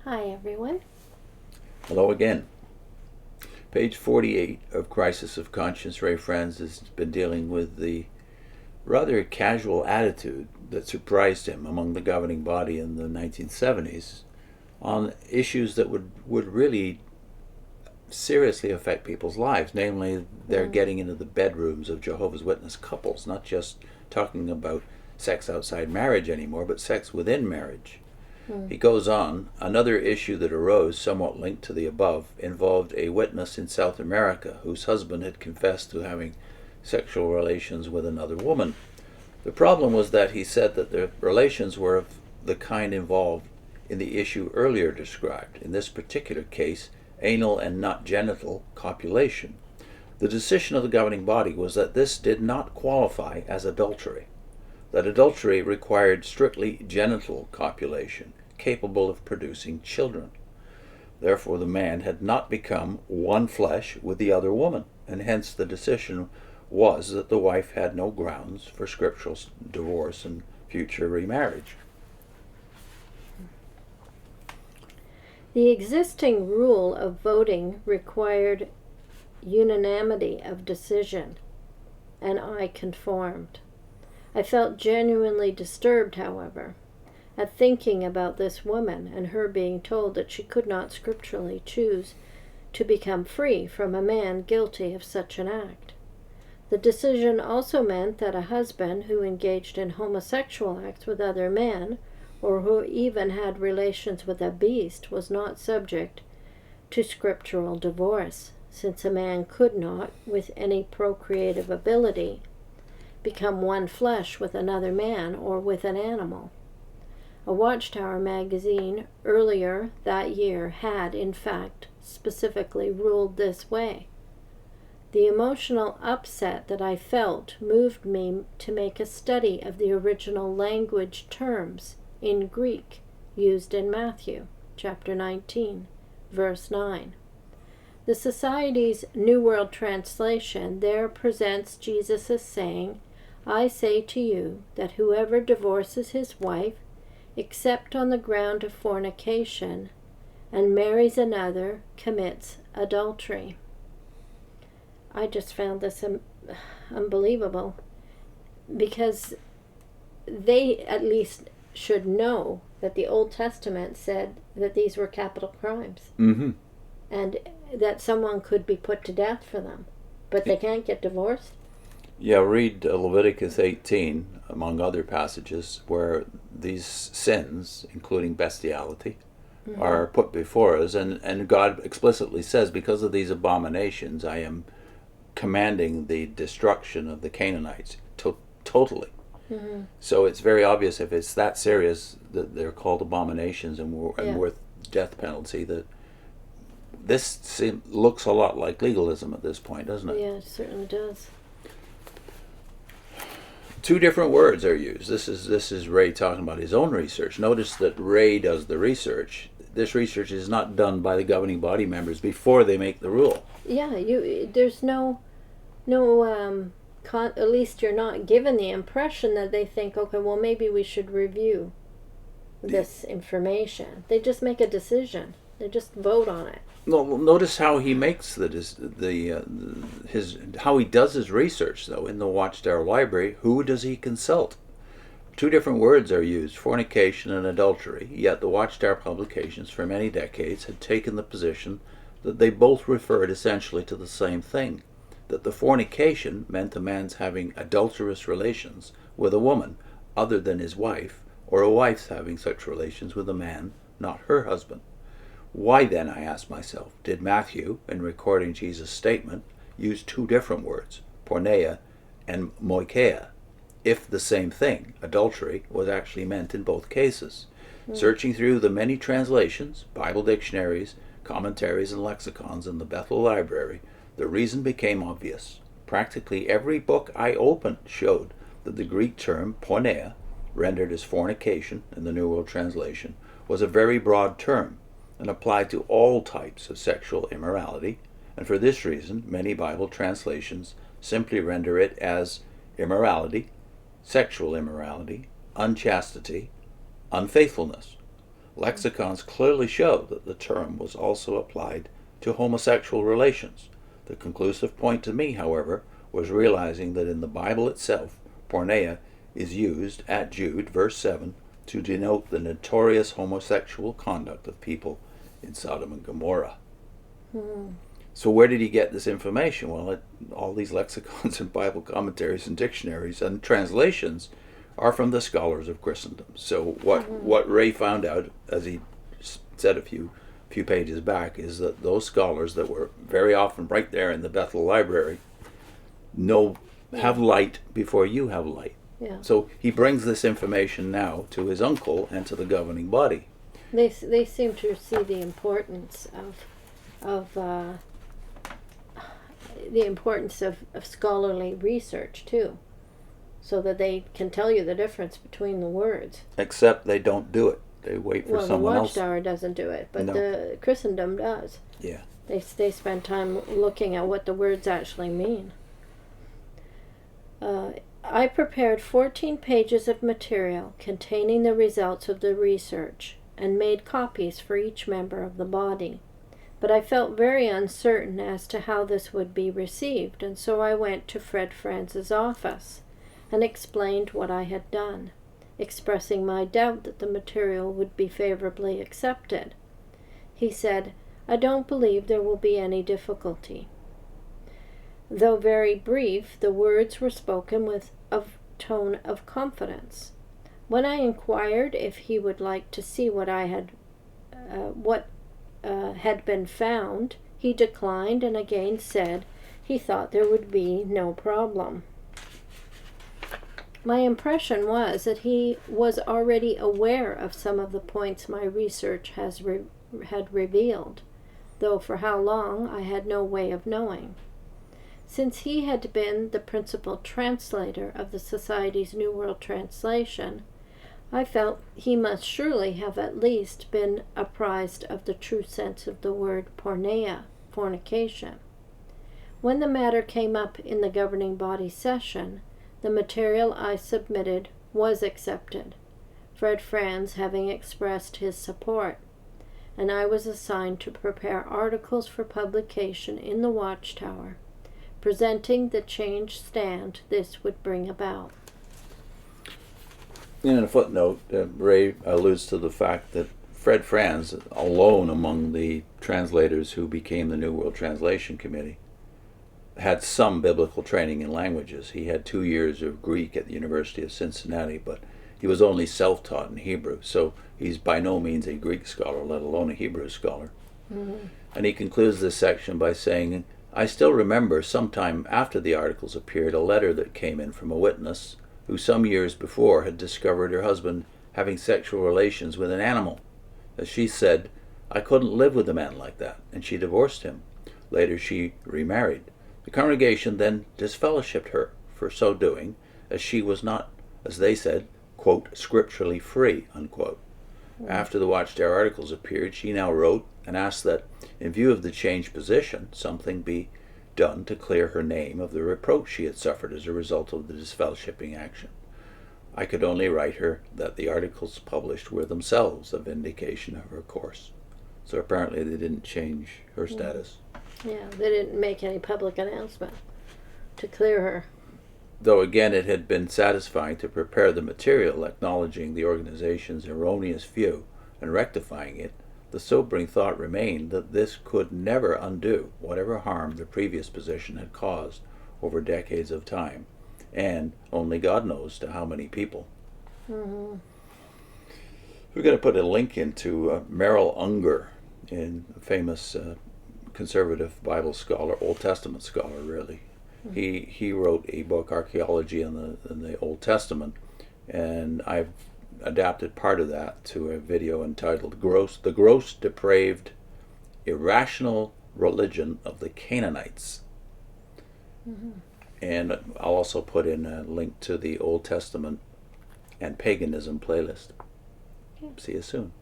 Hi, everyone. Hello again. Page 48 of Crisis of Conscience. Ray Franz has been dealing with the rather casual attitude that surprised him among the governing body in the 1970s on issues that would really seriously affect people's lives. Namely, they're getting into the bedrooms of Jehovah's Witness couples, not just talking about sex outside marriage anymore, but sex within marriage. He goes on, another issue that arose, somewhat linked to the above, involved a witness in South America whose husband had confessed to having sexual relations with another woman. The problem was that he said that the relations were of the kind involved in the issue earlier described, in this particular case, anal and not genital copulation. The decision of the governing body was that this did not qualify as adultery, that adultery required strictly genital copulation, capable of producing children. Therefore, the man had not become one flesh with the other woman, and hence the decision was that the wife had no grounds for scriptural divorce and future remarriage. The existing rule of voting required unanimity of decision, and I conformed. I felt genuinely disturbed, however, at thinking about this woman and her being told that she could not scripturally choose to become free from a man guilty of such an act. The decision also meant that a husband who engaged in homosexual acts with other men, or who even had relations with a beast, was not subject to scriptural divorce, since a man could not, with any procreative ability, become one flesh with another man or with an animal. A Watchtower magazine earlier that year had, in fact, specifically ruled this way. The emotional upset that I felt moved me to make a study of the original language terms in Greek used in Matthew, chapter 19, verse 9. The Society's New World Translation there presents Jesus as saying, "I say to you that whoever divorces his wife, except on the ground of fornication, and marries another, commits adultery." I just found this unbelievable, because they at least should know that the Old Testament said that these were capital crimes, and that someone could be put to death for them, but they can't get divorced. Yeah, read Leviticus 18, among other passages, where these sins, including bestiality, are put before us, and God explicitly says, because of these abominations, I am commanding the destruction of the Canaanites totally. So it's very obvious, if it's that serious, that they're called abominations and worth death penalty, that this looks a lot like legalism at this point, doesn't it? Yeah, it certainly does. Two different words are used. This is Ray talking about his own research. Notice that Ray does the research. This research is not done by the governing body members before they make the rule. Yeah, there's no at least you're not given the impression that they think, okay, well, maybe we should review this information. They just make a decision. They just vote on it. No, notice how he makes how he does his research, though. In the Watchtower Library, who does he consult? Two different words are used, fornication and adultery, yet the Watchtower publications for many decades had taken the position that they both referred essentially to the same thing, that the fornication meant a man's having adulterous relations with a woman other than his wife, or a wife's having such relations with a man, not her husband. Why then, I asked myself, did Matthew, in recording Jesus' statement, use two different words, porneia and moikeia, if the same thing, adultery, was actually meant in both cases? Searching through the many translations, Bible dictionaries, commentaries, and lexicons in the Bethel Library, the reason became obvious. Practically every book I opened showed that the Greek term porneia, rendered as fornication in the New World Translation, was a very broad term and applied to all types of sexual immorality, and for this reason many Bible translations simply render it as immorality, sexual immorality, unchastity, unfaithfulness. Lexicons clearly show that the term was also applied to homosexual relations. The conclusive point to me, however, was realizing that in the Bible itself, porneia is used at Jude, verse 7, to denote the notorious homosexual conduct of people in Sodom and Gomorrah. So where did he get this information? Well, all these lexicons and Bible commentaries and dictionaries and translations are from the scholars of Christendom. So what Ray found out, as he said a few pages back, is that those scholars that were very often right there in the Bethel Library have light before you have light. Yeah. So he brings this information now to his uncle and to the governing body. They seem to see the importance of scholarly research too, so that they can tell you the difference between the words. Except they don't do it. They wait for someone else. The Watchtower doesn't do it, but No. the Christendom does. Yeah. They spend time looking at what the words actually mean. I prepared 14 pages of material containing the results of the research and made copies for each member of the body. But I felt very uncertain as to how this would be received, and so I went to Franz's office and explained what I had done, expressing my doubt that the material would be favorably accepted. He said, "I don't believe there will be any difficulty." Though very brief, the words were spoken with a tone of confidence. When I inquired if he would like to see what had been found, he declined and again said he thought there would be no problem. My impression was that he was already aware of some of the points my research had revealed, though for how long I had no way of knowing. Since he had been the principal translator of the Society's New World Translation, I felt he must surely have at least been apprised of the true sense of the word porneia, fornication. When the matter came up in the governing body session, the material I submitted was accepted, Franz having expressed his support, and I was assigned to prepare articles for publication in the Watchtower, presenting the changed stand this would bring about. In a footnote, Ray alludes to the fact that Franz, alone among the translators who became the New World Translation Committee, had some biblical training in languages. He had 2 years of Greek at the University of Cincinnati, but he was only self-taught in Hebrew, so he's by no means a Greek scholar, let alone a Hebrew scholar. Mm-hmm. And he concludes this section by saying, "I still remember sometime after the articles appeared a letter that came in from a witness who some years before had discovered her husband having sexual relations with an animal. As she said, I couldn't live with a man like that, and she divorced him. Later she remarried. The congregation then disfellowshipped her for so doing, as she was not, as they said, quote, scripturally free, unquote. After the Watchtower articles appeared, she now wrote and asked that, in view of the changed position, something be done to clear her name of the reproach she had suffered as a result of the disfellowshipping action. I could only write her that the articles published were themselves a vindication of her course." So apparently they didn't change her status. Yeah, they didn't make any public announcement to clear her. Though again it had been satisfying to prepare the material acknowledging the organization's erroneous view and rectifying it, the sobering thought remained that this could never undo whatever harm the previous position had caused over decades of time, and only God knows to how many people. Mm-hmm. We're going to put a link into Merrill Unger, a famous conservative Bible scholar, Old Testament scholar, really. Mm-hmm. He wrote a book, Archaeology in the Old Testament, and I've adapted part of that to a video entitled The Gross Depraved Irrational Religion of the Canaanites. Mm-hmm. And I'll also put in a link to the Old Testament and Paganism playlist. Okay. See you soon.